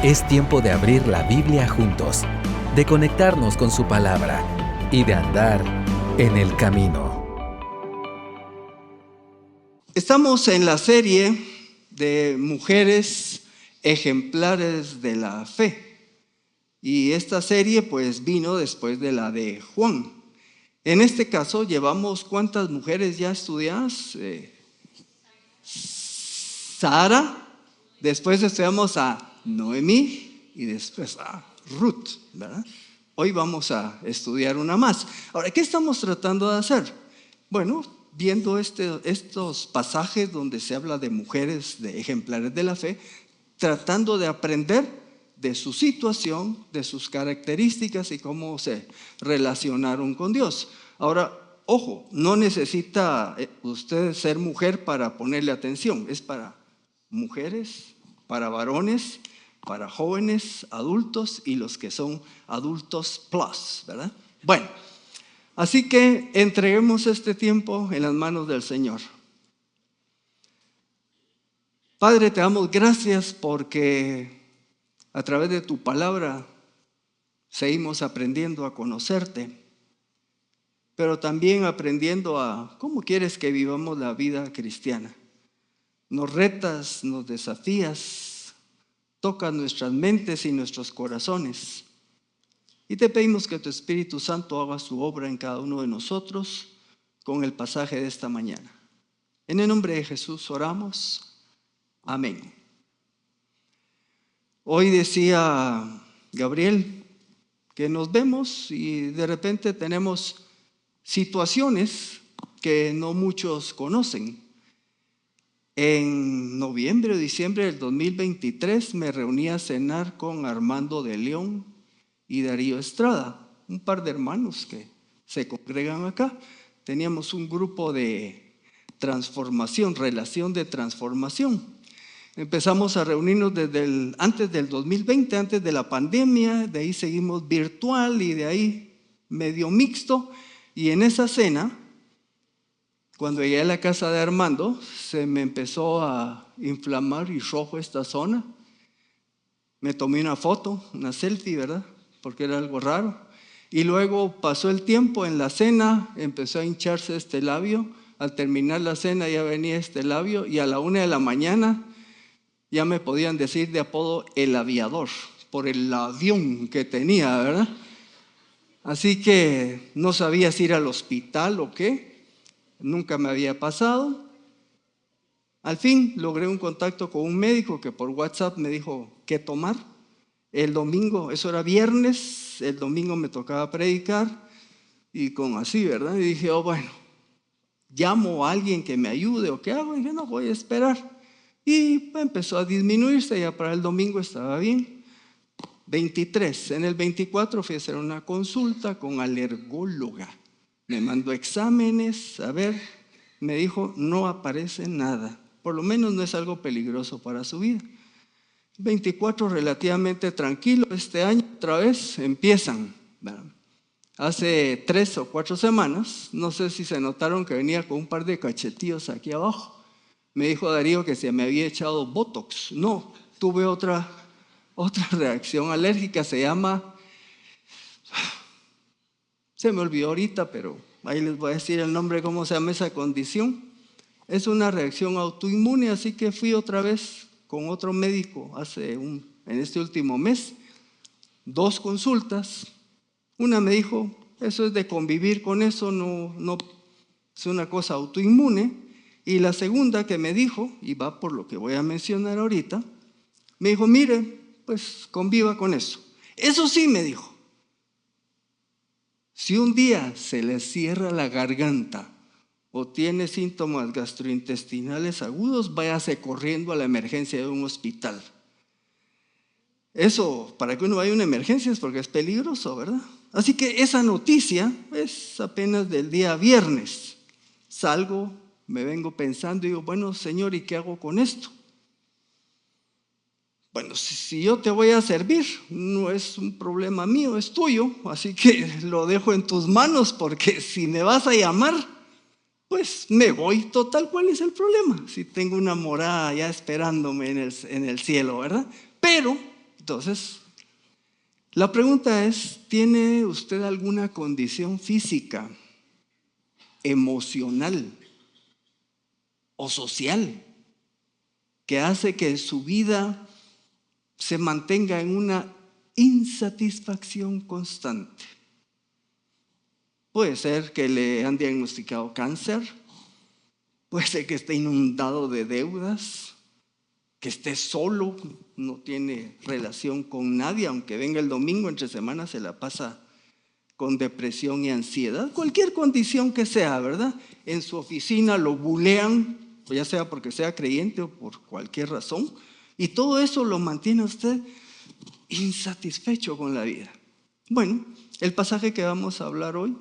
Es tiempo de abrir la Biblia juntos, de conectarnos con su palabra y de andar en el camino. Estamos en la serie de mujeres ejemplares de la fe. Y esta serie pues vino después de la de Juan. En este caso llevamos ¿cuántas mujeres ya estudiadas? Sara, después estudiamos a Noemí y después a Ruth, ¿verdad? Hoy vamos a estudiar una más. Ahora, ¿qué estamos tratando de hacer? Bueno, viendo estos pasajes donde se habla de mujeres, de ejemplares de la fe, tratando de aprender de su situación, de sus características y cómo se relacionaron con Dios. Ahora, ojo, no necesita usted ser mujer para ponerle atención. Es para mujeres, para varones, para jóvenes, adultos y los que son adultos plus, ¿verdad? Bueno, así que entreguemos este tiempo en las manos del Señor. Padre, te damos gracias porque a través de tu palabra seguimos aprendiendo a conocerte, pero también aprendiendo a cómo quieres que vivamos la vida cristiana. Nos retas, nos desafías, tocas nuestras mentes y nuestros corazones. Y te pedimos que tu Espíritu Santo haga su obra en cada uno de nosotros con el pasaje de esta mañana. En el nombre de Jesús oramos. Amén. Hoy decía Gabriel que nos vemos y de repente tenemos situaciones que no muchos conocen. En noviembre o diciembre del 2023 me reuní a cenar con Armando de León y Darío Estrada, un par de hermanos que se congregan acá. Teníamos un grupo de transformación, relación de transformación. Empezamos a reunirnos desde antes del 2020, antes de la pandemia, de ahí seguimos virtual y de ahí medio mixto. Y en esa cena, cuando llegué a la casa de Armando, se me empezó a inflamar y rojo esta zona. Me tomé una foto, una selfie, ¿verdad? Porque era algo raro. Y luego pasó el tiempo en la cena, empezó a hincharse este labio. Al terminar la cena ya venía este labio y a la 1 de la mañana ya me podían decir de apodo el aviador, por el avión que tenía, ¿verdad? Así que no sabía si ir al hospital o qué, nunca me había pasado. Al fin logré un contacto con un médico que por WhatsApp me dijo qué tomar. El domingo, eso era viernes, el domingo me tocaba predicar y con así, ¿verdad? Y dije, bueno, llamo a alguien que me ayude o qué hago. Y dije, no, voy a esperar. Y empezó a disminuirse, ya para el domingo estaba bien. 23, en el 24 fui a hacer una consulta con alergóloga. Me mandó exámenes, a ver, me dijo, no aparece nada. Por lo menos no es algo peligroso para su vida. 24 relativamente tranquilo. Este año otra vez empiezan. Hace 3 o 4 semanas, no sé si se notaron que venía con un par de cachetillos aquí abajo. Me dijo Darío que se me había echado Botox. No, tuve otra reacción alérgica, se me olvidó ahorita, pero ahí les voy a decir el nombre, cómo se llama esa condición. Es una reacción autoinmune, así que fui otra vez con otro médico en este último mes, 2 consultas. Una me dijo, eso es de convivir con eso, no es una cosa autoinmune. Y la segunda que me dijo, y va por lo que voy a mencionar ahorita, me dijo, mire, pues conviva con eso. Eso sí, me dijo, si un día se le cierra la garganta o tiene síntomas gastrointestinales agudos, váyase corriendo a la emergencia de un hospital. Eso, para que uno vaya a una emergencia es porque es peligroso, ¿verdad? Así que esa noticia es apenas del día viernes. Salgo, me vengo pensando y digo, bueno, Señor, ¿y qué hago con esto? Bueno, si yo te voy a servir, no es un problema mío, es tuyo, así que lo dejo en tus manos, porque si me vas a llamar, pues me voy. Total, ¿cuál es el problema? Si tengo una morada ya esperándome en el cielo, ¿verdad? Pero Entonces, la pregunta es, ¿tiene usted alguna condición física, emocional o social que hace que su vida se mantenga en una insatisfacción constante? Puede ser que le han diagnosticado cáncer, puede ser que esté inundado de deudas, que esté solo, no tiene relación con nadie, aunque venga el domingo, entre semanas se la pasa con depresión y ansiedad, cualquier condición que sea, ¿verdad? En su oficina lo bulean, ya sea porque sea creyente o por cualquier razón, y todo eso lo mantiene a usted insatisfecho con la vida. Bueno, el pasaje que vamos a hablar hoy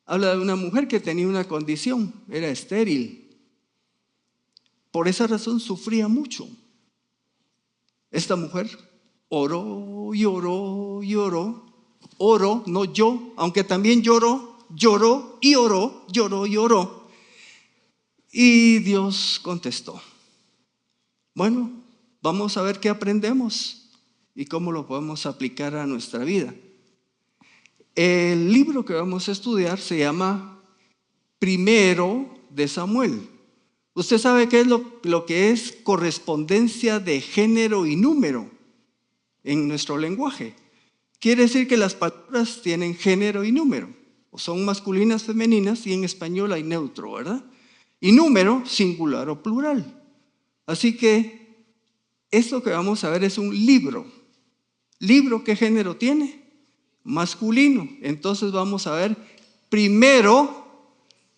habla de una mujer que tenía una condición, era estéril. Por esa razón sufría mucho. Esta mujer oró y oró y oró. Oró, no yo, aunque también lloró y oró, lloró y oró. Y Dios contestó. Bueno, vamos a ver qué aprendemos y cómo lo podemos aplicar a nuestra vida. El libro que vamos a estudiar se llama Primero de Samuel. Usted sabe qué es lo que es correspondencia de género y número en nuestro lenguaje. Quiere decir que las palabras tienen género y número, o son masculinas, femeninas, y en español hay neutro, ¿verdad? Y número, singular o plural. Así que esto que vamos a ver es un libro. ¿Libro qué género tiene? Masculino. Entonces vamos a ver Primero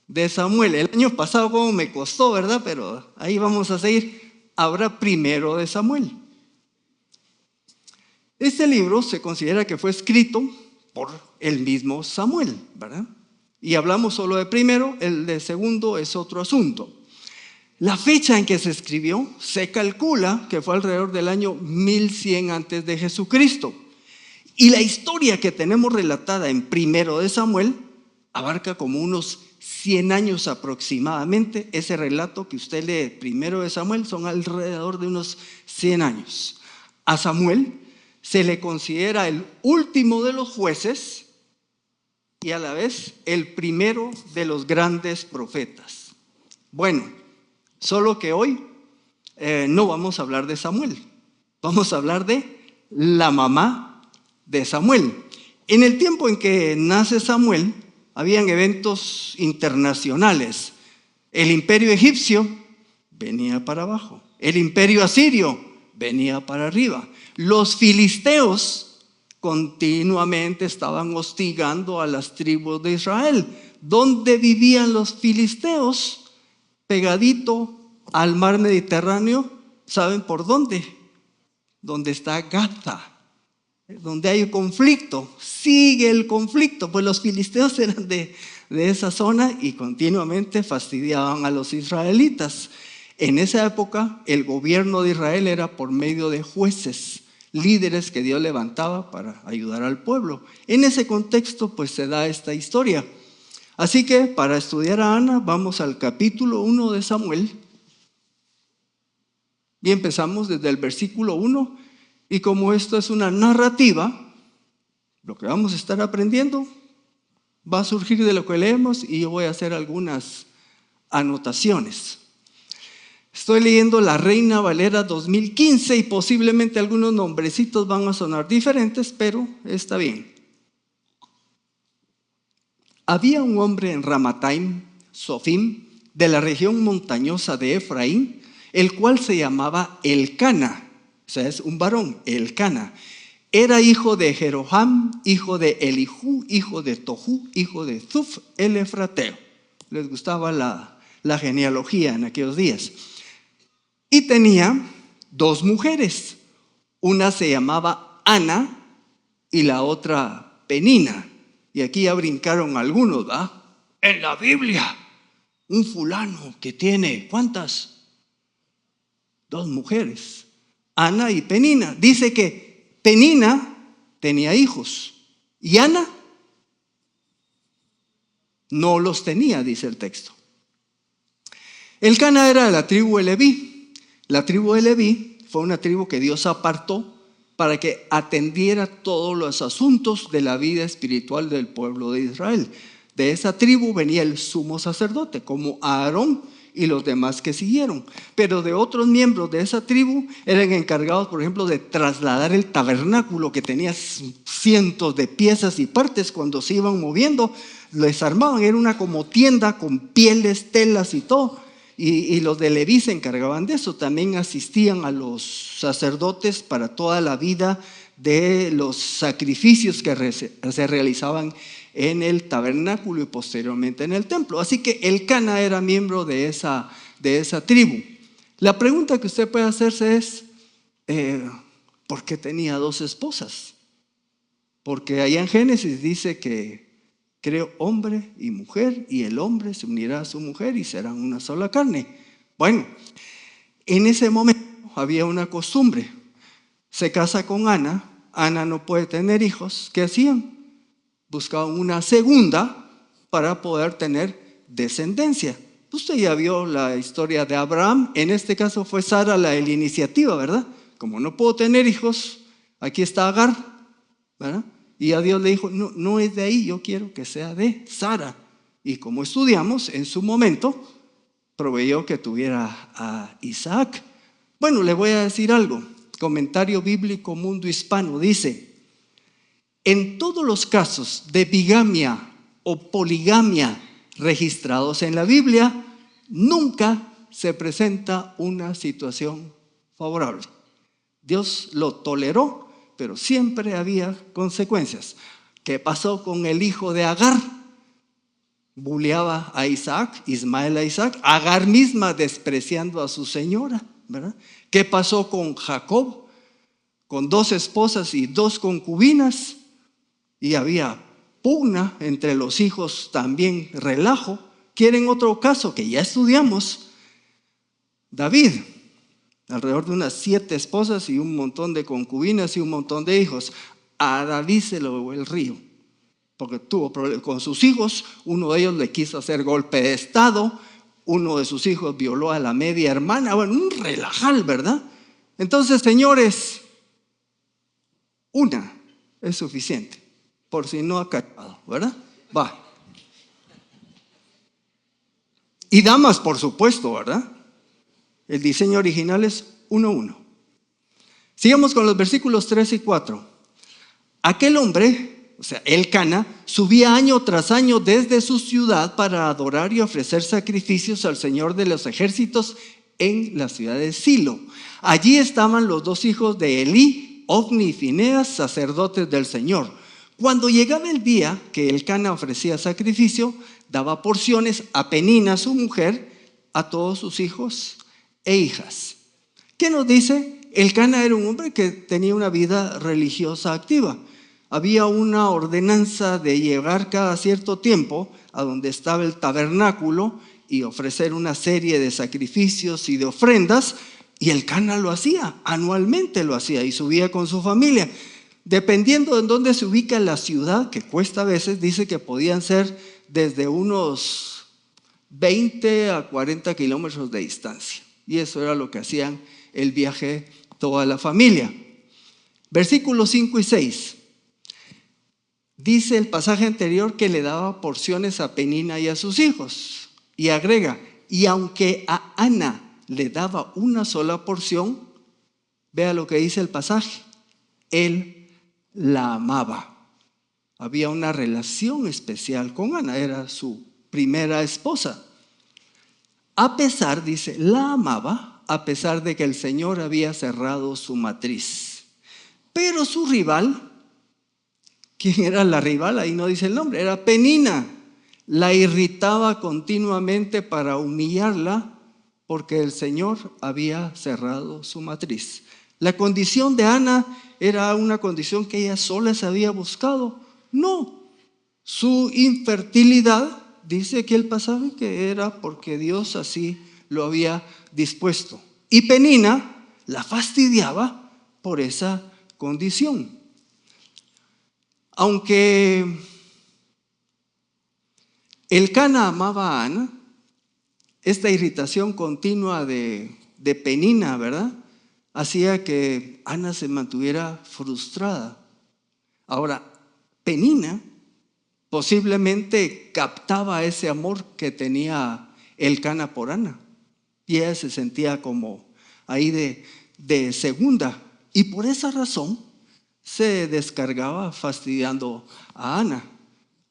de Samuel. El año pasado como me costó, ¿verdad? Pero ahí vamos a seguir. Habrá Primero de Samuel. Este libro se considera que fue escrito por el mismo Samuel, ¿verdad? Y hablamos solo de primero, el de segundo es otro asunto. La fecha en que se escribió se calcula que fue alrededor del año 1100 antes de Jesucristo. Y la historia que tenemos relatada en Primero de Samuel abarca como unos 100 años aproximadamente. Ese relato que usted lee Primero de Samuel son alrededor de unos 100 años. A Samuel se le considera el último de los jueces y a la vez el primero de los grandes profetas. Bueno, solo que hoy no vamos a hablar de Samuel, vamos a hablar de la mamá de Samuel. En el tiempo en que nace Samuel, habían eventos internacionales. El imperio egipcio venía para abajo, el imperio asirio venía para arriba. Los filisteos continuamente estaban hostigando a las tribus de Israel. ¿Dónde vivían los filisteos? Pegadito al mar Mediterráneo. ¿Saben por dónde? Donde está Gaza, donde hay conflicto. Sigue el conflicto, pues los filisteos eran de esa zona y continuamente fastidiaban a los israelitas. En esa época el gobierno de Israel era por medio de jueces, líderes que Dios levantaba para ayudar al pueblo. En ese contexto pues se da esta historia. Así que para estudiar a Ana vamos al capítulo 1 de Samuel y empezamos desde el versículo 1. Y como esto es una narrativa, lo que vamos a estar aprendiendo va a surgir de lo que leemos y yo voy a hacer algunas anotaciones. Estoy leyendo la Reina Valera 2015 y posiblemente algunos nombrecitos van a sonar diferentes, pero está bien. Había un hombre en Ramataim, Sofim, de la región montañosa de Efraín, el cual se llamaba Elcana, o sea, es un varón, Elcana. Era hijo de Jeroham, hijo de Elijú, hijo de Tohu, hijo de Zuf, el Efrateo. Les gustaba la genealogía en aquellos días. Y tenía 2 mujeres. Una se llamaba Ana y la otra Penina. Y aquí ya brincaron algunos, ¿va? En la Biblia, un fulano que tiene, ¿cuántas? 2 mujeres, Ana y Penina. Dice que Penina tenía hijos y Ana no los tenía, dice el texto. Elcana era de la tribu de Leví. La tribu de Leví fue una tribu que Dios apartó para que atendiera todos los asuntos de la vida espiritual del pueblo de Israel. De esa tribu venía el sumo sacerdote, como Aarón y los demás que siguieron. Pero de otros miembros de esa tribu eran encargados, por ejemplo, de trasladar el tabernáculo, que tenía cientos de piezas y partes. Cuando se iban moviendo, les armaban. Era una como tienda con pieles, telas y todo. Y los de Leví se encargaban de eso. También asistían a los sacerdotes para toda la vida de los sacrificios que se realizaban en el tabernáculo y posteriormente en el templo. Así que Elcana era miembro de esa tribu. La pregunta que usted puede hacerse es, ¿por qué tenía 2 esposas? Porque allá en Génesis dice que creó hombre y mujer, y el hombre se unirá a su mujer y serán una sola carne. Bueno, en ese momento había una costumbre. Se casa con Ana, Ana no puede tener hijos. ¿Qué hacían? Buscaban una segunda para poder tener descendencia. Usted ya vio la historia de Abraham. En este caso fue Sara la iniciativa, ¿verdad? Como no puedo tener hijos, aquí está Agar, ¿verdad? Y a Dios le dijo, no es de ahí, yo quiero que sea de Sara. Y como estudiamos, en su momento proveyó que tuviera a Isaac. Bueno, le voy a decir algo. Comentario bíblico Mundo Hispano dice: en todos los casos de bigamia o poligamia registrados en la Biblia, nunca se presenta una situación favorable. Dios lo toleró, pero siempre había consecuencias. ¿Qué pasó con el hijo de Agar? Buleaba a Isaac, Ismael a Isaac, Agar misma despreciando a su señora, ¿verdad? ¿Qué pasó con Jacob? Con 2 esposas y 2 concubinas, y había pugna entre los hijos, también relajo. ¿Quieren otro caso que ya estudiamos? David, alrededor de unas 7 esposas y un montón de concubinas y un montón de hijos. A David se lo llevó el río, porque tuvo problemas con sus hijos. Uno de ellos le quiso hacer golpe de estado, uno de sus hijos violó a la media hermana. Bueno, un relajal, ¿verdad? Entonces, señores, una es suficiente, por si no ha cachado, ¿verdad? Va. Y damas, por supuesto, ¿verdad? El diseño original es 1:1. Sigamos con los versículos 3 y 4. Aquel hombre, o sea, Elcana, subía año tras año desde su ciudad para adorar y ofrecer sacrificios al Señor de los ejércitos en la ciudad de Silo. Allí estaban los 2 hijos de Elí, Ofni y Fineas, sacerdotes del Señor. Cuando llegaba el día que Elcana ofrecía sacrificio, daba porciones a Penina, su mujer, a todos sus hijos e hijas. ¿Qué nos dice? Elcana era un hombre que tenía una vida religiosa activa. Había una ordenanza de llegar cada cierto tiempo a donde estaba el tabernáculo y ofrecer una serie de sacrificios y de ofrendas, y Elcana lo hacía, anualmente lo hacía, y subía con su familia. Dependiendo de dónde se ubica la ciudad, que cuesta a veces, dice que podían ser desde unos 20 a 40 kilómetros de distancia. Y eso era lo que hacían el viaje toda la familia. Versículos 5 y 6. Dice el pasaje anterior que le daba porciones a Penina y a sus hijos. Y agrega, y aunque a Ana le daba una sola porción, vea lo que dice el pasaje, él la amaba. Había una relación especial con Ana, era su primera esposa. A pesar, dice, la amaba, a pesar de que el Señor había cerrado su matriz. Pero su rival, ¿quién era la rival? Ahí no dice el nombre, era Penina. La irritaba continuamente para humillarla porque el Señor había cerrado su matriz. La condición de Ana era una condición que ella sola se había buscado. No, su infertilidad, dice aquí el pasaje, que era porque Dios así lo había dispuesto. Y Penina la fastidiaba por esa condición. Aunque Elcana amaba a Ana, esta irritación continua de Penina, ¿verdad?, hacía que Ana se mantuviera frustrada. Ahora, Penina posiblemente captaba ese amor que tenía Elcana por Ana. Y ella se sentía como ahí de segunda. Y por esa razón se descargaba fastidiando a Ana.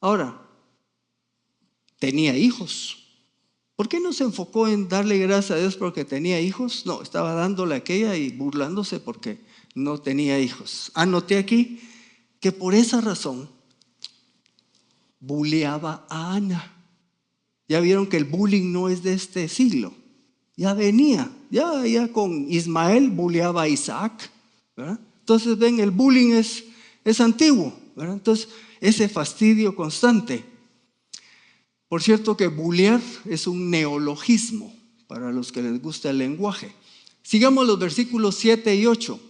Ahora, tenía hijos. ¿Por qué no se enfocó en darle gracias a Dios porque tenía hijos? No, estaba dándole a aquella y burlándose porque no tenía hijos. Anoté aquí que por esa razón bulleaba a Ana. Ya vieron que el bullying no es de este siglo. Ya venía, ya con Ismael bulleaba a Isaac, ¿verdad? Entonces ven, el bullying es antiguo, ¿verdad? Entonces ese fastidio constante. Por cierto que bullear es un neologismo para los que les gusta el lenguaje. Sigamos los versículos 7 y 8.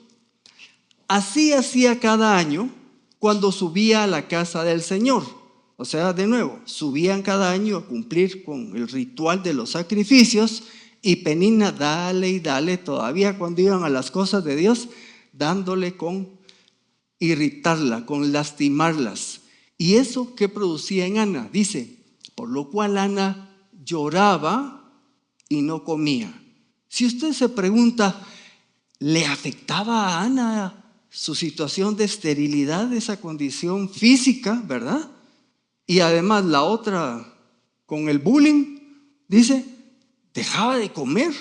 Así hacía cada año cuando subía a la casa del Señor. O sea, de nuevo, subían cada año a cumplir con el ritual de los sacrificios. Y Penina, dale y dale, todavía cuando iban a las cosas de Dios, dándole con irritarla, con lastimarlas. ¿Y eso qué producía en Ana? Dice, por lo cual Ana lloraba y no comía. Si usted se pregunta, ¿le afectaba a Ana su situación de esterilidad, esa condición física, verdad? Y además la otra, con el bullying, dice, dejaba de comer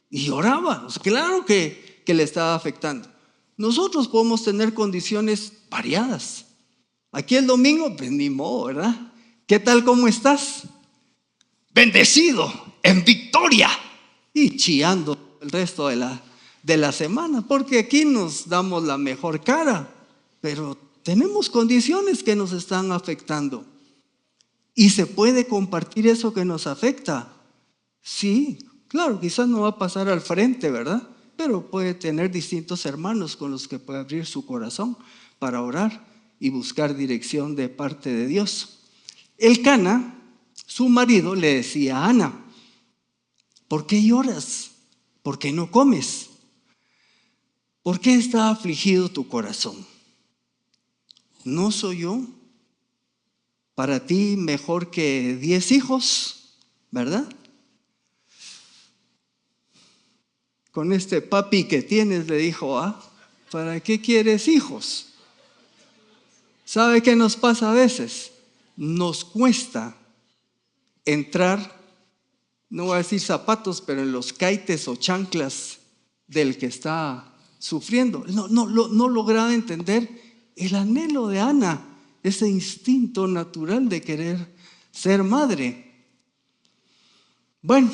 y lloraba. O sea, claro que le estaba afectando. Nosotros podemos tener condiciones variadas. Aquí el domingo, pues ni modo, ¿verdad? ¿Qué tal, cómo estás? Bendecido, en victoria. Y chillando el resto de la semana, porque aquí nos damos la mejor cara, pero tenemos condiciones que nos están afectando. ¿Y se puede compartir eso que nos afecta? Sí, claro, quizás no va a pasar al frente, ¿verdad? Pero puede tener distintos hermanos con los que puede abrir su corazón para orar y buscar dirección de parte de Dios. Elcana, su marido, le decía a Ana, ¿por qué lloras? ¿Por qué no comes? ¿Por qué está afligido tu corazón? ¿No soy yo para ti mejor que 10 hijos? ¿Verdad? Con este papi que tienes, le dijo, ¿para qué quieres hijos? ¿Sabe qué nos pasa a veces? Nos cuesta entrar, no voy a decir zapatos, pero en los caites o chanclas del que está sufriendo. No lograba entender el anhelo de Ana, ese instinto natural de querer ser madre. Bueno,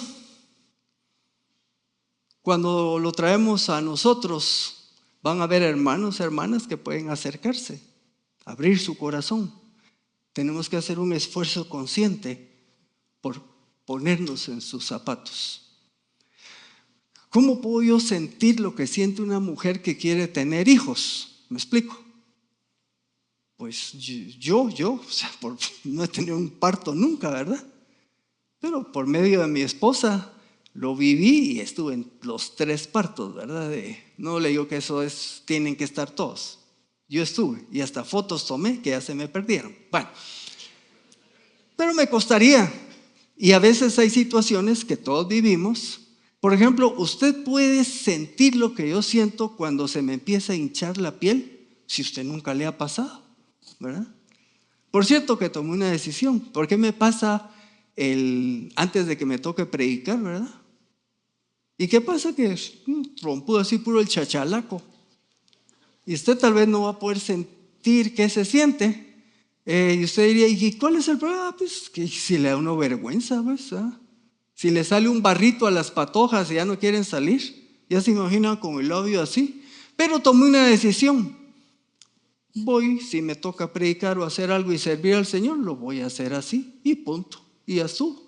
cuando lo traemos a nosotros, van a haber hermanos, hermanas que pueden acercarse, abrir su corazón. Tenemos que hacer un esfuerzo consciente por ponernos en sus zapatos. ¿Cómo puedo yo sentir lo que siente una mujer que quiere tener hijos? ¿Me explico? Pues yo, o sea, no he tenido un parto nunca, ¿verdad? Pero por medio de mi esposa lo viví y estuve en los 3 partos, ¿verdad? No le digo que eso tienen que estar todos. Yo estuve y hasta fotos tomé que ya se me perdieron. Bueno, pero me costaría. Y a veces hay situaciones que todos vivimos. Por ejemplo, usted puede sentir lo que yo siento cuando se me empieza a hinchar la piel, si usted nunca le ha pasado, ¿verdad? Por cierto que tomé una decisión. ¿Por qué me pasa antes de que me toque predicar, verdad? ¿Y qué pasa? Que trompudo así puro el chachalaco. Y usted tal vez no va a poder sentir qué se siente. Y usted diría, ¿y cuál es el problema? Pues que si le da uno vergüenza, pues, si le sale un barrito a las patojas y ya no quieren salir, ya se imaginan con el labio así. Pero tomé una decisión. Si me toca predicar o hacer algo y servir al Señor, lo voy a hacer así y punto. Y ya estuvo.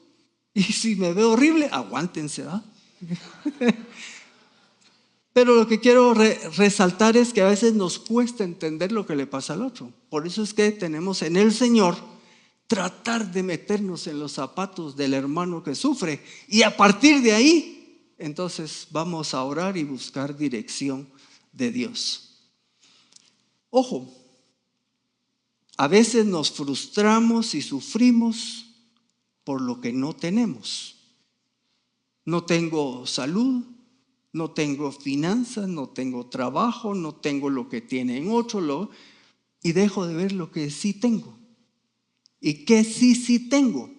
Y si me veo horrible, aguántense, ¿verdad? Pero lo que quiero resaltar es que a veces nos cuesta entender lo que le pasa al otro. Por eso es que tenemos en el Señor tratar de meternos en los zapatos del hermano que sufre y a partir de ahí entonces vamos a orar y buscar dirección de Dios. Ojo, a veces nos frustramos y sufrimos por lo que no tenemos. No tengo salud, no tengo finanzas, no tengo trabajo, no tengo lo que tienen otros, y dejo de ver lo que sí tengo. ¿Y qué sí tengo?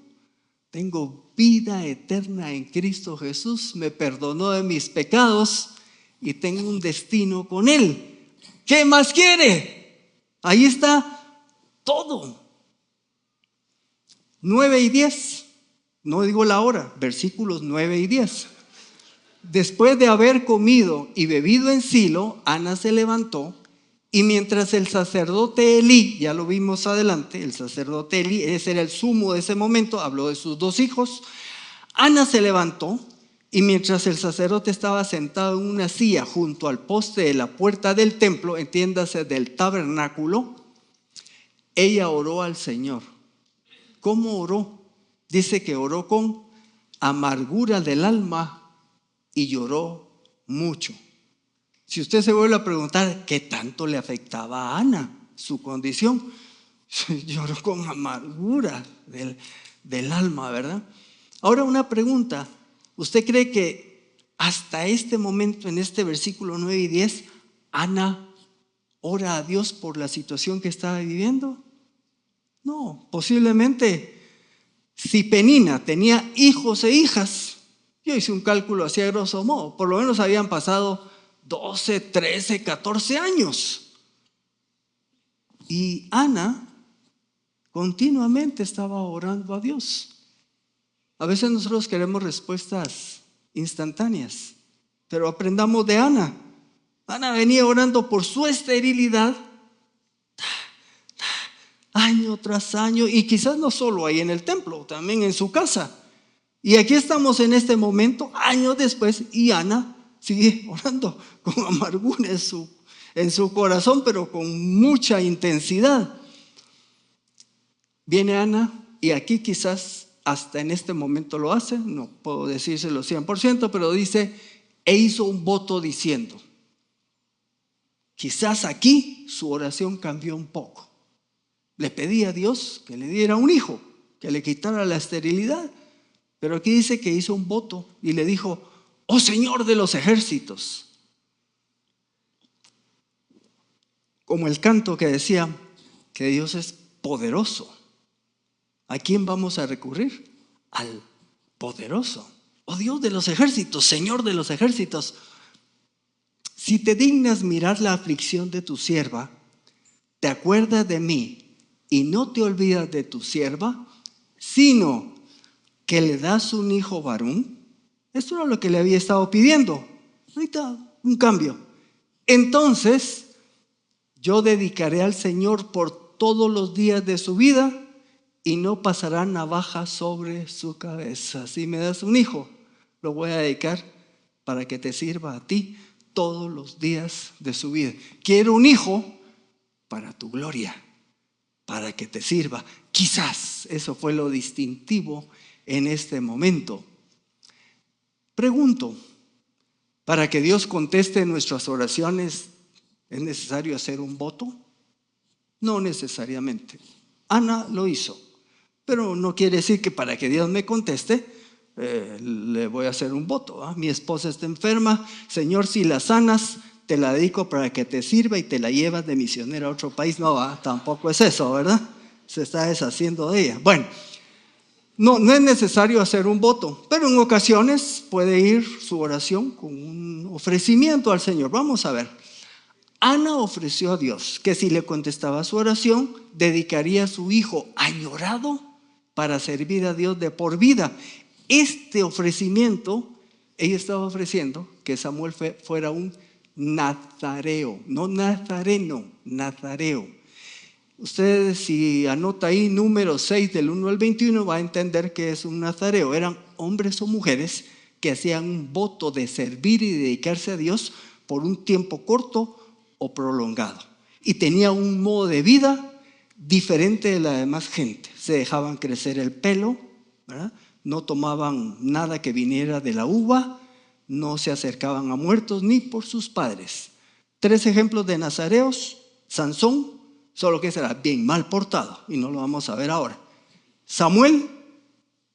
Tengo vida eterna en Cristo Jesús, me perdonó de mis pecados y tengo un destino con Él. ¿Qué más quiere? Ahí está todo. 9 y 10, no digo la hora, versículos 9 y 10. Después de haber comido y bebido en Silo, Ana se levantó y mientras el sacerdote Elí, ya lo vimos adelante, el sacerdote Elí, ese era el sumo de ese momento, habló de sus 2 hijos. Ana se levantó y mientras el sacerdote estaba sentado en una silla junto al poste de la puerta del templo, entiéndase del tabernáculo, ella oró al Señor. ¿Cómo oró? Dice que oró con amargura del alma y lloró mucho. Si usted se vuelve a preguntar qué tanto le afectaba a Ana su condición, lloró con amargura del alma, ¿verdad? Ahora una pregunta, ¿usted cree que hasta este momento, en este versículo 9 y 10, Ana ora a Dios por la situación que estaba viviendo? No, posiblemente si Penina tenía hijos e hijas, yo hice un cálculo así a grosso modo, por lo menos habían pasado 12, 13, 14 años. Y Ana continuamente estaba orando a Dios. A veces nosotros queremos respuestas instantáneas, pero aprendamos de Ana. Ana venía orando por su esterilidad año tras año, y quizás no solo ahí en el templo, también en su casa. Y aquí estamos en este momento, años después, y Ana sigue orando con amargura en su corazón, pero con mucha intensidad. Viene Ana, y aquí quizás hasta en este momento lo hace, no puedo decírselo 100%, pero dice, e hizo un voto diciendo. Quizás aquí su oración cambió un poco. Le pedía a Dios que le diera un hijo, que le quitara la esterilidad. Pero aquí dice que hizo un voto y le dijo, oh Señor de los ejércitos. Como el canto que decía que Dios es poderoso. ¿A quién vamos a recurrir? Al poderoso. Oh Dios de los ejércitos, Señor de los ejércitos. Si te dignas mirar la aflicción de tu sierva, te acuerdas de mí y no te olvidas de tu sierva, sino que le das un hijo varón. Esto era lo que le había estado pidiendo. Ahorita un cambio. Entonces yo dedicaré al Señor por todos los días de su vida y no pasará navaja sobre su cabeza. Si me das un hijo, lo voy a dedicar para que te sirva a ti todos los días de su vida. Quiero un hijo para tu gloria, para que te sirva. Quizás eso fue lo distintivo en este momento. Pregunto, ¿para que Dios conteste nuestras oraciones es necesario hacer un voto? No necesariamente. Ana lo hizo, pero no quiere decir que para que Dios me conteste le voy a hacer un voto. Mi esposa está enferma, Señor, si la sanas, te la dedico para que te sirva y te la llevas de misionera a otro país. No, tampoco es eso, ¿verdad? Se está deshaciendo de ella. Bueno, no es necesario hacer un voto, pero en ocasiones puede ir su oración con un ofrecimiento al Señor. Vamos a ver. Ana ofreció a Dios que si le contestaba su oración, dedicaría a su hijo añorado para servir a Dios de por vida. Este ofrecimiento, ella estaba ofreciendo que Samuel fuera un nazareo, no nazareno, nazareo. Usted si anota ahí número 6 del 1 al 21 va a entender que es un nazareo. Eran hombres o mujeres que hacían un voto de servir y dedicarse a Dios por un tiempo corto o prolongado. Y tenía un modo de vida diferente de la demás gente. Se dejaban crecer el pelo, ¿verdad? No tomaban nada que viniera de la uva, no se acercaban a muertos ni por sus padres. 3 ejemplos de nazareos: Sansón, solo que ese era bien mal portado y no lo vamos a ver ahora. Samuel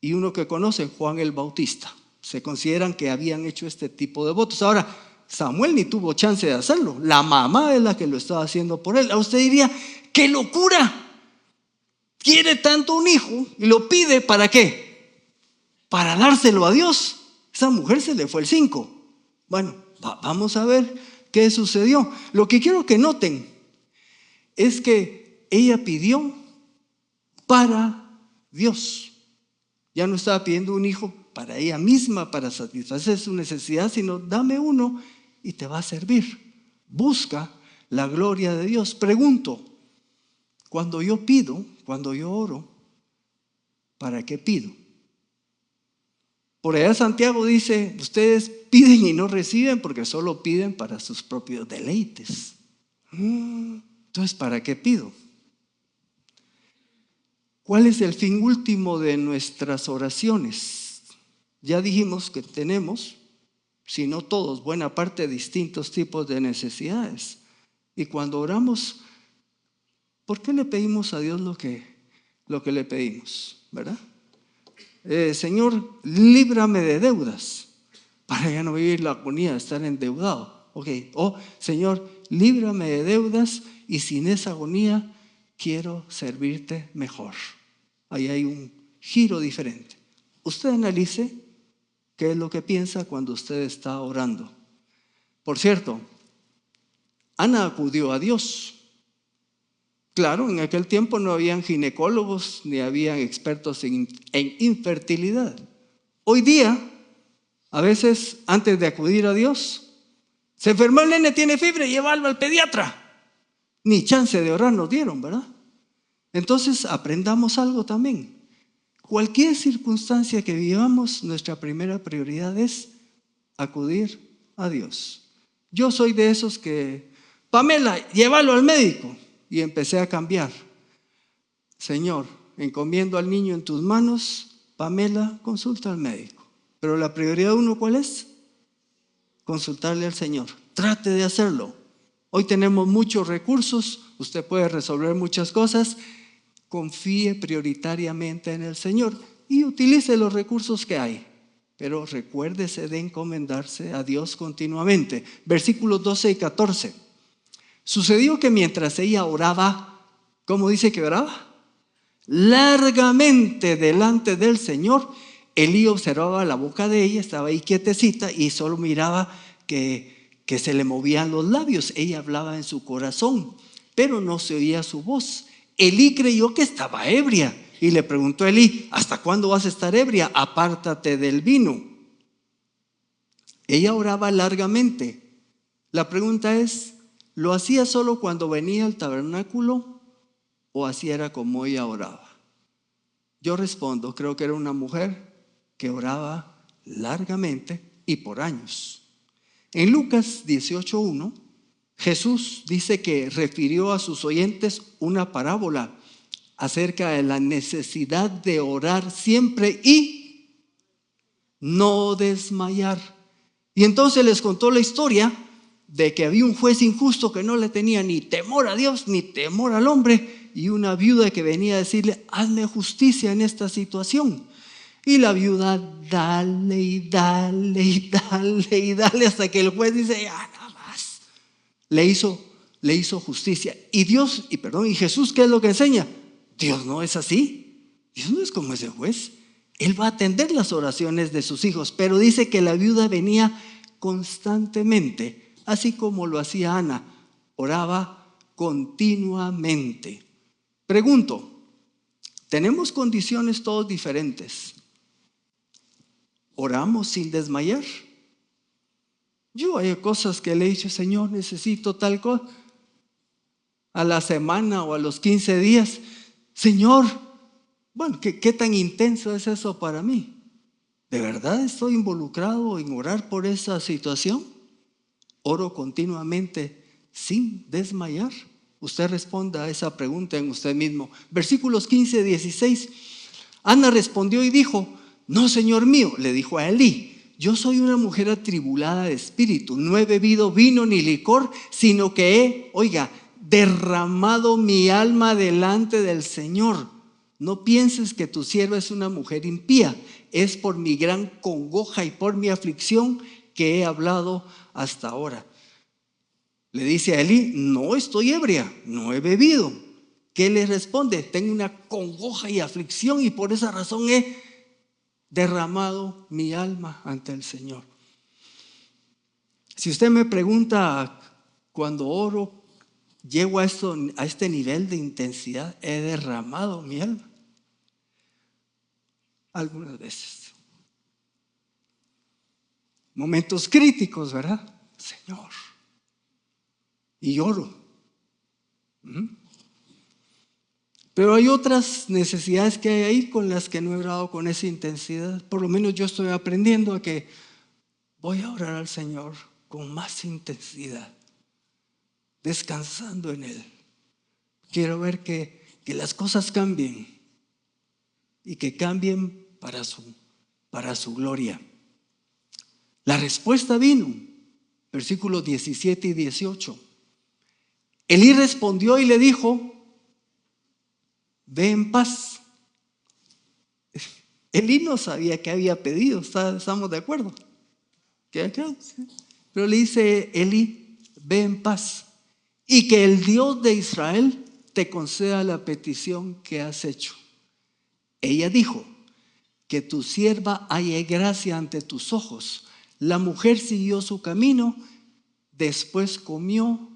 y uno que conocen, Juan el Bautista. Se consideran que habían hecho este tipo de votos. Ahora, Samuel ni tuvo chance de hacerlo. La mamá es la que lo estaba haciendo por él. A usted diría, ¡qué locura! Quiere tanto un hijo y lo pide, ¿para qué? Para dárselo a Dios. Esa mujer se le fue el 5. Bueno, vamos a ver qué sucedió. Lo que quiero que noten es que ella pidió para Dios. Ya no estaba pidiendo un hijo para ella misma, para satisfacer su necesidad, sino dame uno y te va a servir. Busca la gloria de Dios. Pregunto, cuando yo pido, cuando yo oro, ¿para qué pido? Por allá Santiago dice, ustedes piden y no reciben porque solo piden para sus propios deleites. Entonces, ¿para qué pido? ¿Cuál es el fin último de nuestras oraciones? Ya dijimos que tenemos, si no todos, buena parte, distintos tipos de necesidades. Y cuando oramos, ¿por qué le pedimos a Dios lo que le pedimos? ¿Verdad? Señor, líbrame de deudas, para ya no vivir la agonía de estar endeudado. Okay. O Señor, líbrame de deudas y sin esa agonía quiero servirte mejor. Ahí hay un giro diferente. Usted analice qué es lo que piensa cuando usted está orando. Por cierto, Ana acudió a Dios. Claro, en aquel tiempo no habían ginecólogos ni habían expertos en infertilidad. Hoy día, a veces antes de acudir a Dios, se enfermó el nene, tiene fiebre, llévalo al pediatra. Ni chance de orar nos dieron, ¿verdad? Entonces aprendamos algo también. Cualquier circunstancia que vivamos, nuestra primera prioridad es acudir a Dios. Yo soy de esos que, Pamela, llévalo al médico. Y empecé a cambiar. Señor, encomiendo al niño en tus manos. Pamela, consulta al médico. Pero la prioridad 1, ¿cuál es? Consultarle al Señor. Trate de hacerlo. Hoy tenemos muchos recursos. Usted puede resolver muchas cosas. Confíe prioritariamente en el Señor y utilice los recursos que hay. Pero recuérdese de encomendarse a Dios continuamente. Versículos 12 y 14. Sucedió que mientras ella oraba, ¿cómo dice que oraba? Largamente delante del Señor, Elí observaba la boca de ella, estaba ahí quietecita y solo miraba que se le movían los labios. Ella hablaba en su corazón, pero no se oía su voz. Elí creyó que estaba ebria y le preguntó a Elí, ¿hasta cuándo vas a estar ebria? Apártate del vino. Ella oraba largamente. La pregunta es, ¿lo hacía solo cuando venía al tabernáculo o así era como ella oraba? Yo respondo, creo que era una mujer que oraba largamente y por años. En Lucas 18:1, Jesús dice que refirió a sus oyentes una parábola acerca de la necesidad de orar siempre y no desmayar. Y entonces les contó la historia de que había un juez injusto que no le tenía ni temor a Dios ni temor al hombre y una viuda que venía a decirle, hazme justicia en esta situación. Y la viuda dale y dale y dale y dale hasta que el juez dice, ya nada más. Le hizo justicia. Y Jesús, ¿qué es lo que enseña? Dios no es así. Dios no es como ese juez. Él va a atender las oraciones de sus hijos, pero dice que la viuda venía constantemente, así como lo hacía Ana, oraba continuamente. Pregunto, ¿tenemos condiciones todos diferentes? ¿Oramos sin desmayar? Yo hay cosas que le he dicho, Señor, necesito tal cosa. A la semana o a los 15 días, Señor, bueno, ¿qué tan intenso es eso para mí? ¿De verdad estoy involucrado en orar por esa situación? ¿Oro continuamente sin desmayar? Usted responda a esa pregunta en usted mismo. Versículos 15 y 16. Ana respondió y dijo, no, Señor mío, le dijo a Elí, yo soy una mujer atribulada de espíritu, no he bebido vino ni licor, sino que he, derramado mi alma delante del Señor. No pienses que tu sierva es una mujer impía, es por mi gran congoja y por mi aflicción que he hablado hasta ahora. Le dice a Elí, no estoy ebria, no he bebido. ¿Qué le responde? Tengo una congoja y aflicción y por esa razón he derramado mi alma ante el Señor. Si usted me pregunta, cuando oro, llego a este nivel de intensidad, he derramado mi alma. Algunas veces. Momentos críticos, ¿verdad? Señor. Y lloro. Pero hay otras necesidades que hay ahí con las que no he orado con esa intensidad. Por lo menos yo estoy aprendiendo a que voy a orar al Señor con más intensidad, descansando en Él. Quiero ver que las cosas cambien y que cambien para su gloria. La respuesta vino, versículos 17 y 18. Elí respondió y le dijo, ve en paz. Elí no sabía qué había pedido, ¿estamos de acuerdo? Pero le dice Elí, ve en paz y que el Dios de Israel te conceda la petición que has hecho. Ella dijo, que tu sierva halle gracia ante tus ojos. La mujer siguió su camino, después comió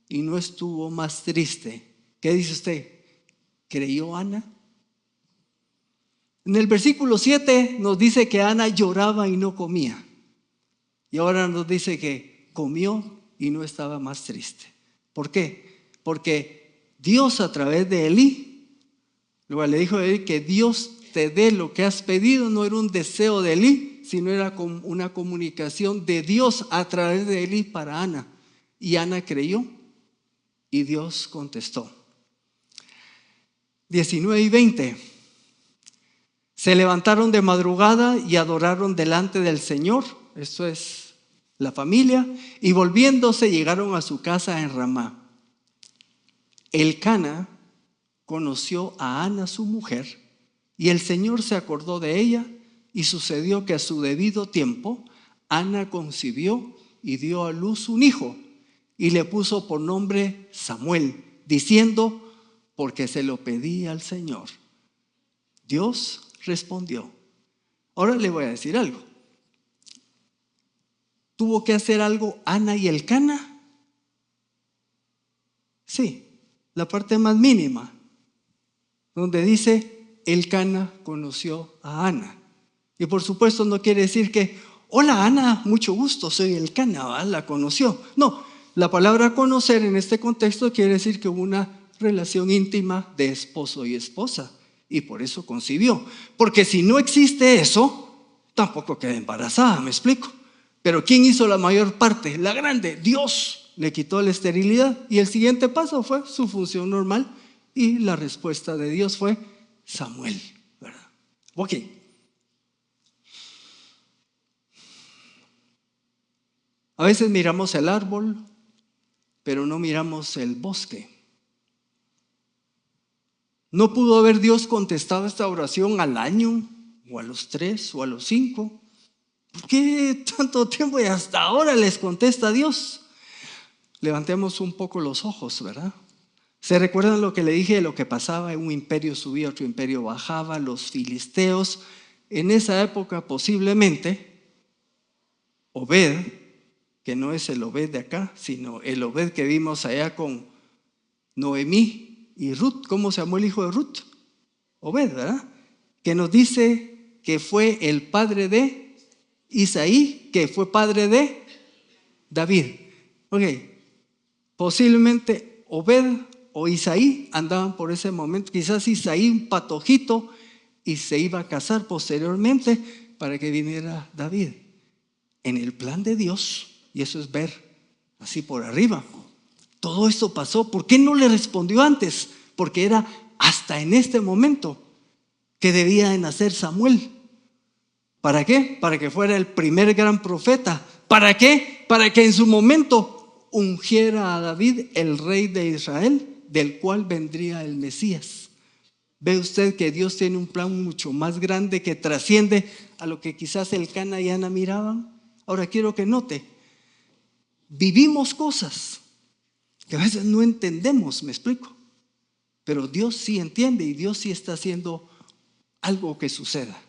y no estuvo más triste. ¿Qué dice usted? ¿Creyó Ana? En el versículo 7 nos dice que Ana lloraba y no comía. Y ahora nos dice que comió y no estaba más triste. ¿Por qué? Porque Dios a través de Elí, luego le dijo a Elí que Dios te dé lo que has pedido. No era un deseo de Elí, sino era una comunicación de Dios a través de Elí para Ana. Y Ana creyó y Dios contestó. 19 y 20. Se levantaron de madrugada y adoraron delante del Señor. Esto es la familia. Y volviéndose llegaron a su casa en Ramá. Elcana conoció a Ana su mujer y el Señor se acordó de ella y sucedió que a su debido tiempo Ana concibió y dio a luz un hijo y le puso por nombre Samuel, diciendo, porque se lo pedí al Señor. Dios respondió. Ahora le voy a decir algo. ¿Tuvo que hacer algo Ana y Elcana? Sí, la parte más mínima, donde dice Elcana conoció a Ana. Y por supuesto no quiere decir que, hola Ana, mucho gusto, soy Elcana, ¿verdad? La conoció. No, la palabra conocer en este contexto quiere decir que hubo una relación íntima de esposo y esposa. Y por eso concibió. Porque si no existe eso, tampoco queda embarazada, ¿me explico? Pero ¿quién hizo la mayor parte? La grande, Dios. Le quitó la esterilidad y el siguiente paso fue su función normal y la respuesta de Dios fue Samuel, ¿verdad? Ok. A veces miramos el árbol, pero no miramos el bosque. ¿No pudo haber Dios contestado esta oración al año, o a los 3, o a los 5? ¿Por qué tanto tiempo y hasta ahora les contesta Dios? Levantemos un poco los ojos, ¿verdad? ¿Se recuerdan lo que le dije de lo que pasaba? Un imperio subía, otro imperio bajaba, los filisteos. En esa época posiblemente Obed, que no es el Obed de acá, sino el Obed que vimos allá con Noemí y Ruth. ¿Cómo se llamó el hijo de Ruth? Obed, ¿verdad? Que nos dice que fue el padre de Isaí, que fue padre de David. Ok, posiblemente Obed o Isaí andaban por ese momento, quizás Isaí un patojito y se iba a casar posteriormente para que viniera David. En el plan de Dios, y eso es ver así por arriba, todo esto pasó. ¿Por qué no le respondió antes? Porque era hasta en este momento que debía de nacer Samuel. ¿Para qué? Para que fuera el primer gran profeta. ¿Para qué? Para que en su momento ungiera a David, el rey de Israel, del cual vendría el Mesías. Ve usted que Dios tiene un plan mucho más grande que trasciende a lo que quizás el Cana y Ana miraban. Ahora quiero que note, vivimos cosas que a veces no entendemos, me explico, pero Dios sí entiende y Dios sí está haciendo algo que suceda.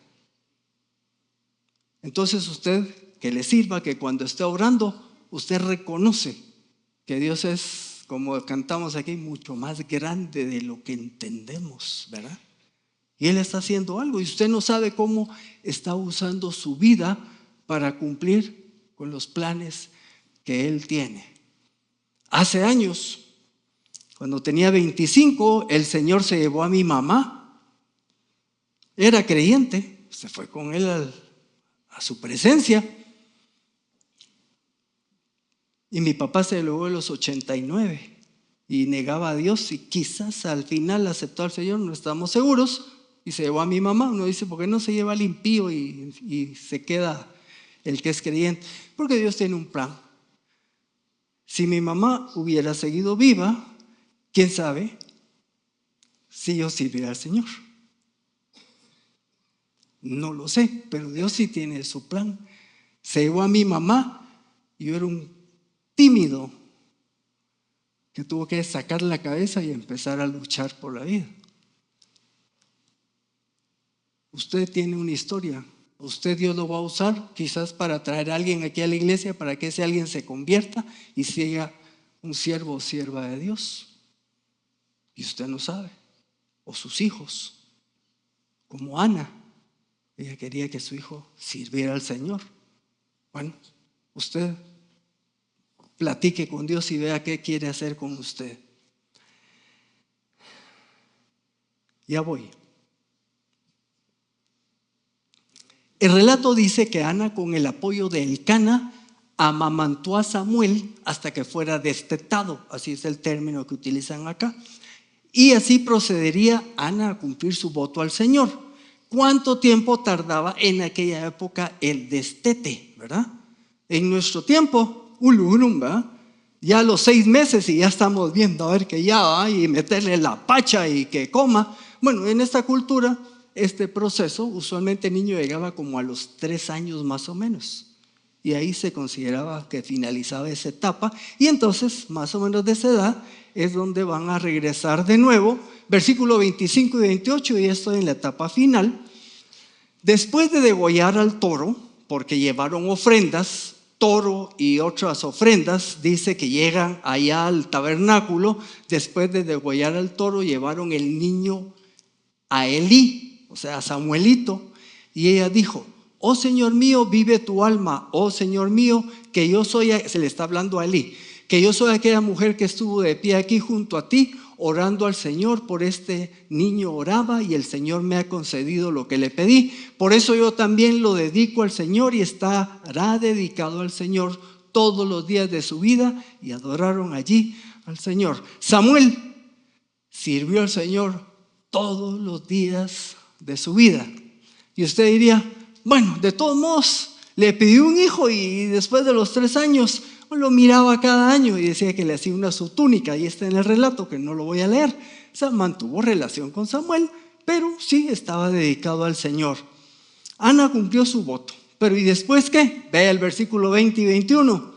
Entonces usted, que le sirva, que cuando esté orando, usted reconoce que Dios es, como cantamos aquí, mucho más grande de lo que entendemos, ¿verdad? Y Él está haciendo algo y usted no sabe cómo está usando su vida para cumplir con los planes que Él tiene. Hace años, cuando tenía 25, el Señor se llevó a mi mamá. Era creyente, se fue con Él a su presencia. Y mi papá se llevó a los 89 y negaba a Dios y quizás al final aceptó al Señor, no estamos seguros, y se llevó a mi mamá. Uno dice, ¿por qué no se lleva al impío y se queda el que es creyente? Porque Dios tiene un plan. Si mi mamá hubiera seguido viva, quién sabe si yo sirviera al Señor. No lo sé, pero Dios sí tiene su plan. Se llevó a mi mamá y yo era un tímido que tuvo que sacar la cabeza y empezar a luchar por la vida. Usted tiene una historia. Usted Dios lo va a usar quizás para traer a alguien aquí a la iglesia, para que ese alguien se convierta y sea un siervo o sierva de Dios. Y usted no sabe. O sus hijos, como Ana. Ella quería que su hijo sirviera al Señor. Bueno, usted platique con Dios y vea qué quiere hacer con usted. Ya voy. El relato dice que Ana, con el apoyo de Elcana, amamantó a Samuel hasta que fuera destetado. Así es el término que utilizan acá. Y así procedería Ana a cumplir su voto al Señor. ¿Cuánto tiempo tardaba en aquella época el destete, verdad? En nuestro tiempo, ¿verdad? Ya a los 6 meses y ya estamos viendo a ver que ya va y meterle la pacha y que coma. Bueno, en esta cultura, este proceso, usualmente el niño llegaba como a los 3 años más o menos. Y ahí se consideraba que finalizaba esa etapa. Y entonces, más o menos de esa edad, es donde van a regresar de nuevo. Versículo 25 y 28, y esto en la etapa final. Después de degollar al toro, porque llevaron ofrendas, toro y otras ofrendas, dice que llegan allá al tabernáculo. Después de degollar al toro, llevaron el niño a Elí, o sea, a Samuelito. Y ella dijo, oh Señor mío, vive tu alma, oh Señor mío, que yo soy, se le está hablando a Elí, que yo soy aquella mujer que estuvo de pie aquí junto a ti, orando al Señor. Por este niño oraba y el Señor me ha concedido lo que le pedí. Por eso yo también lo dedico al Señor y estará dedicado al Señor todos los días de su vida. Y adoraron allí al Señor. Samuel sirvió al Señor todos los días de su vida. Y usted diría, bueno, de todos modos, le pidió un hijo y después de los 3 años lo miraba cada año y decía que le hacía una su túnica. Y está en el relato, que no lo voy a leer. O sea, mantuvo relación con Samuel, pero sí estaba dedicado al Señor. Ana cumplió su voto. Pero ¿y después qué? Vea el versículo 20 y 21.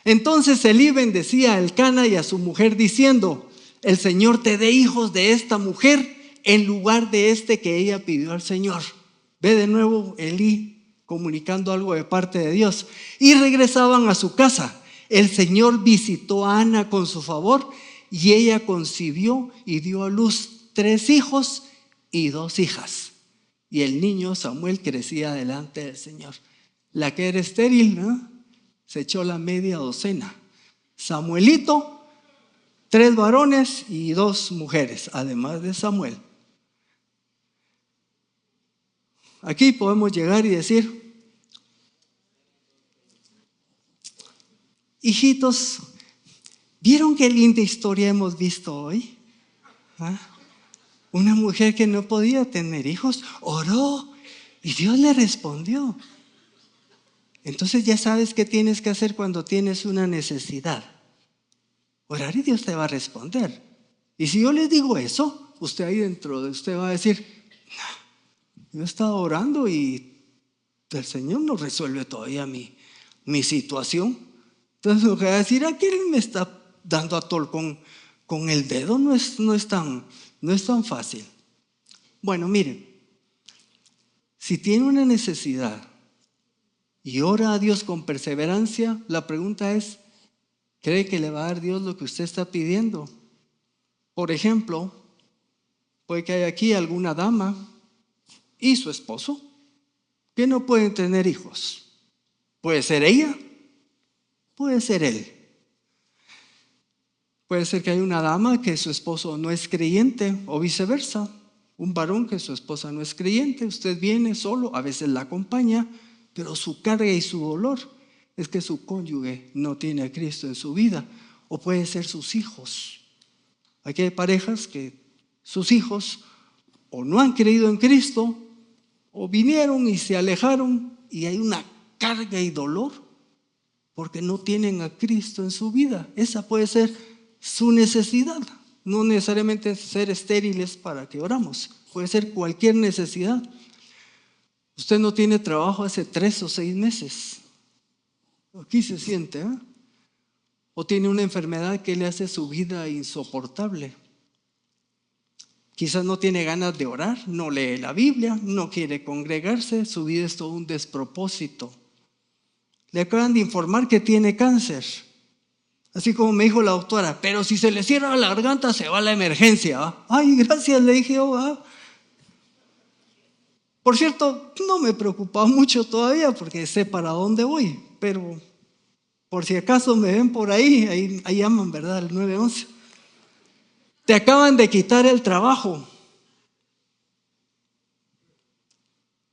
Entonces Elí bendecía a Elcana y a su mujer diciendo, el Señor te dé hijos de esta mujer en lugar de este que ella pidió al Señor. Ve de nuevo Elí comunicando algo de parte de Dios. Y regresaban a su casa. El Señor visitó a Ana con su favor y ella concibió y dio a luz 3 hijos y 2 hijas. Y el niño Samuel crecía delante del Señor. La que era estéril, ¿no?, se echó la media docena. Samuelito, 3 varones y 2 mujeres, además de Samuel. Aquí podemos llegar y decir, hijitos, ¿vieron qué linda historia hemos visto hoy? ¿Ah? Una mujer que no podía tener hijos, oró Y Dios le respondió. Entonces ya sabes qué tienes que hacer cuando tienes una necesidad. Orar y Dios te va a responder. Y si yo les digo eso, usted ahí dentro de usted va a decir, yo he estado orando y el Señor no resuelve todavía mi situación. Entonces lo que va a decir, ¿a quién me está dando atol con el dedo? No es tan fácil. Bueno, miren, si tiene una necesidad y ora a Dios con perseverancia, la pregunta es, ¿cree que le va a dar Dios lo que usted está pidiendo? Por ejemplo, puede que haya aquí alguna dama y su esposo que no pueden tener hijos. Puede ser ella, puede ser él. Puede ser que haya una dama que su esposo no es creyente o viceversa. Un varón que su esposa no es creyente, usted viene solo, a veces la acompaña, pero su carga y su dolor es que su cónyuge no tiene a Cristo en su vida. O puede ser sus hijos. Aquí hay parejas que sus hijos o no han creído en Cristo o vinieron y se alejaron y hay una carga y dolor porque no tienen a Cristo en su vida. Esa puede ser su necesidad. No necesariamente ser estériles para que oramos. Puede ser cualquier necesidad. Usted no tiene trabajo hace 3 o 6 meses. Aquí se siente, ¿eh? O tiene una enfermedad que le hace su vida insoportable. Quizás no tiene ganas de orar, no lee la Biblia, no quiere congregarse, su vida es todo un despropósito. Le acaban de informar que tiene cáncer. Así como me dijo la doctora, pero si se le cierra la garganta se va a la emergencia. ¿Va? Ay, gracias, le dije yo. ¿Va? Por cierto, no me preocupa mucho todavía porque sé para dónde voy, pero por si acaso me ven por ahí llaman, ¿verdad? El 911. Te acaban de quitar el trabajo.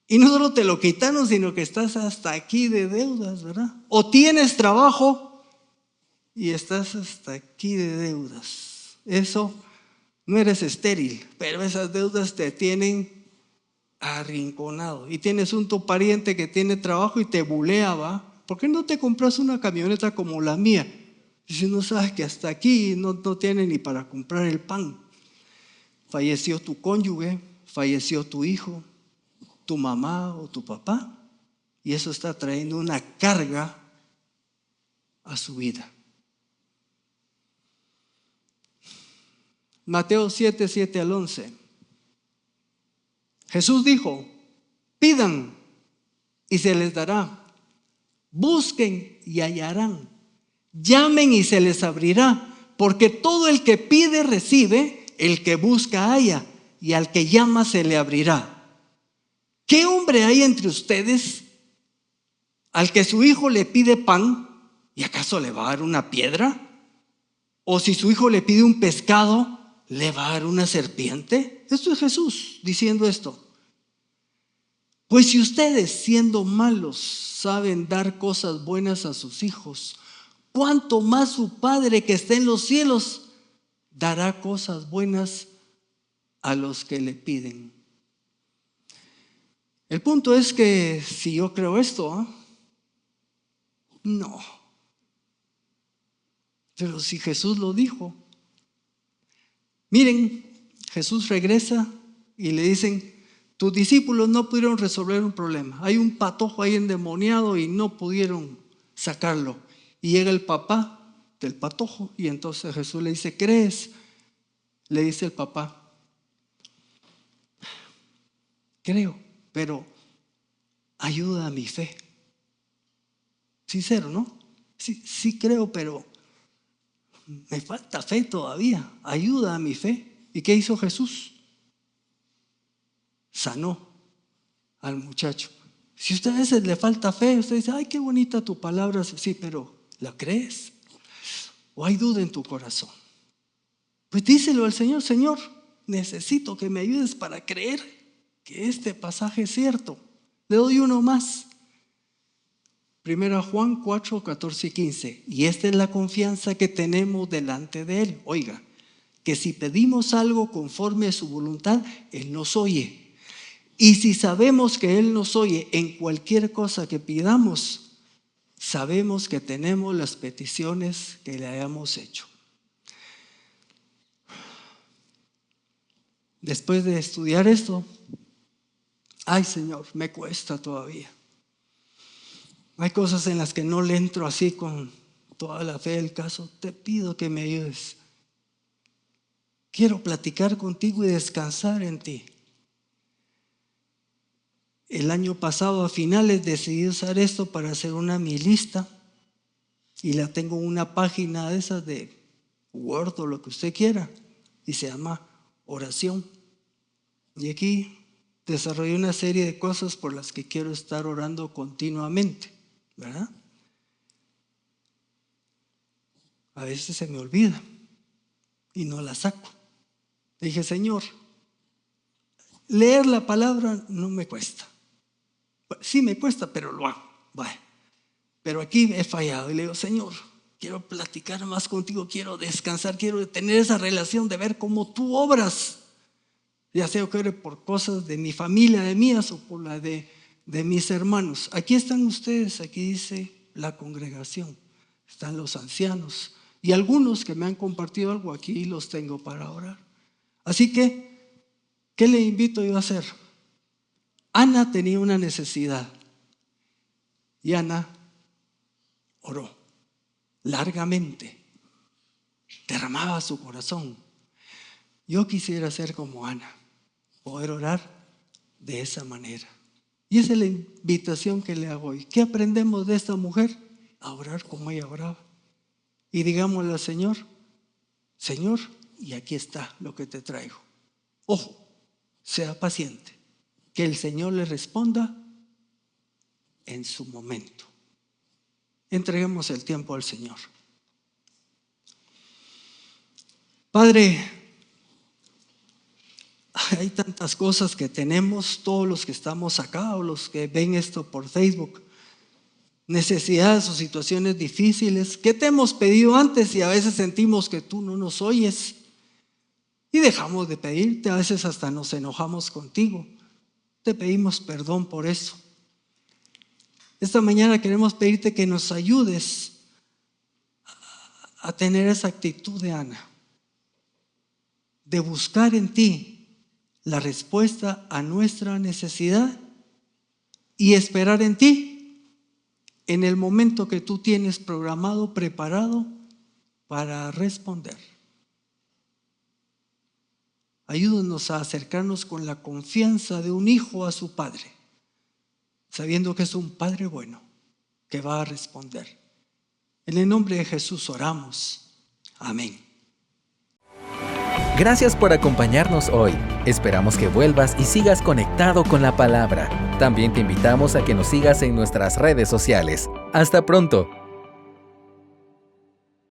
Y no solo te lo quitaron, sino que estás hasta aquí de deudas, ¿verdad? O tienes trabajo y estás hasta aquí de deudas. Eso, no eres estéril, pero esas deudas te tienen arrinconado. Y tienes tu pariente que tiene trabajo y te bulea, ¿va? ¿Por qué no te compras una camioneta como la mía? Y si no sabes que hasta aquí no tiene ni para comprar el pan. Falleció tu cónyuge, falleció tu hijo, tu mamá o tu papá, y eso está trayendo una carga a su vida. Mateo 7, 7 al 11. Jesús dijo, pidan y se les dará. Busquen y hallarán. Llamen y se les abrirá. Porque todo el que pide recibe, el que busca halla, y al que llama se le abrirá. ¿Qué hombre hay entre ustedes al que su hijo le pide pan y acaso le va a dar una piedra? ¿O si su hijo le pide un pescado, le va a dar una serpiente? Esto es Jesús diciendo esto. Pues si ustedes, siendo malos, saben dar cosas buenas a sus hijos, ¿cuánto más su Padre que está en los cielos dará cosas buenas a los que le piden? El punto es que si yo creo esto, no. Pero si Jesús lo dijo. Miren, Jesús regresa y le dicen, tus discípulos no pudieron resolver un problema. Hay un patojo ahí endemoniado y no pudieron sacarlo. Y llega el papá del patojo y entonces Jesús le dice, ¿crees? Le dice el papá, creo, pero ayuda a mi fe. Sincero, ¿no? Sí creo, pero me falta fe todavía. Ayuda a mi fe. ¿Y qué hizo Jesús? Sanó al muchacho. Si a usted a veces le falta fe, usted dice, ay, qué bonita tu palabra. Sí, pero ¿la crees? ¿O hay duda en tu corazón? Pues díselo al Señor, Señor, necesito que me ayudes para creer que este pasaje es cierto. Le doy uno más. 1 Juan 4, 14 y 15. Y esta es la confianza que tenemos delante de Él. Oiga, que si pedimos algo conforme a su voluntad, Él nos oye. Y si sabemos que Él nos oye en cualquier cosa que pidamos, sabemos que tenemos las peticiones que le hayamos hecho. Después de estudiar esto, ay Señor, me cuesta todavía. Hay cosas en las que no le entro así con toda la fe del caso. Te pido que me ayudes. Quiero platicar contigo y descansar en ti. El año pasado a finales decidí usar esto para hacer mi lista y la tengo en una página de esas de Word o lo que usted quiera y se llama oración. Y aquí desarrollé una serie de cosas por las que quiero estar orando continuamente, ¿verdad? A veces se me olvida y no la saco. Dije, Señor, leer la palabra no me cuesta. Sí me cuesta, pero lo hago. Vale. Pero aquí he fallado y le digo, Señor, quiero platicar más contigo, quiero descansar, quiero tener esa relación de ver cómo tú obras. Ya sea que por cosas de mi familia, de mías o por la de mis hermanos. Aquí están ustedes, aquí dice la congregación. Están los ancianos y algunos que me han compartido algo aquí los tengo para orar. Así que, ¿qué le invito yo a hacer? Ana tenía una necesidad y Ana oró largamente, derramaba su corazón. Yo quisiera ser como Ana, poder orar de esa manera. Y esa es la invitación que le hago hoy. ¿Qué aprendemos de esta mujer? A orar como ella oraba. Y digámosle al Señor, Señor, y aquí está lo que te traigo. Ojo, sea paciente, que el Señor le responda en su momento. Entreguemos el tiempo al Señor. Padre, hay tantas cosas que tenemos, todos los que estamos acá o los que ven esto por Facebook, necesidades o situaciones difíciles que te hemos pedido antes y a veces sentimos que tú no nos oyes y dejamos de pedirte, a veces hasta nos enojamos contigo. Te pedimos perdón por eso. Esta mañana queremos pedirte que nos ayudes a tener esa actitud de Ana, de buscar en ti la respuesta a nuestra necesidad y esperar en ti en el momento que tú tienes programado, preparado para responder. Ayúdanos a acercarnos con la confianza de un hijo a su padre, sabiendo que es un padre bueno que va a responder. En el nombre de Jesús oramos. Amén. Gracias por acompañarnos hoy. Esperamos que vuelvas y sigas conectado con la palabra. También te invitamos a que nos sigas en nuestras redes sociales. Hasta pronto.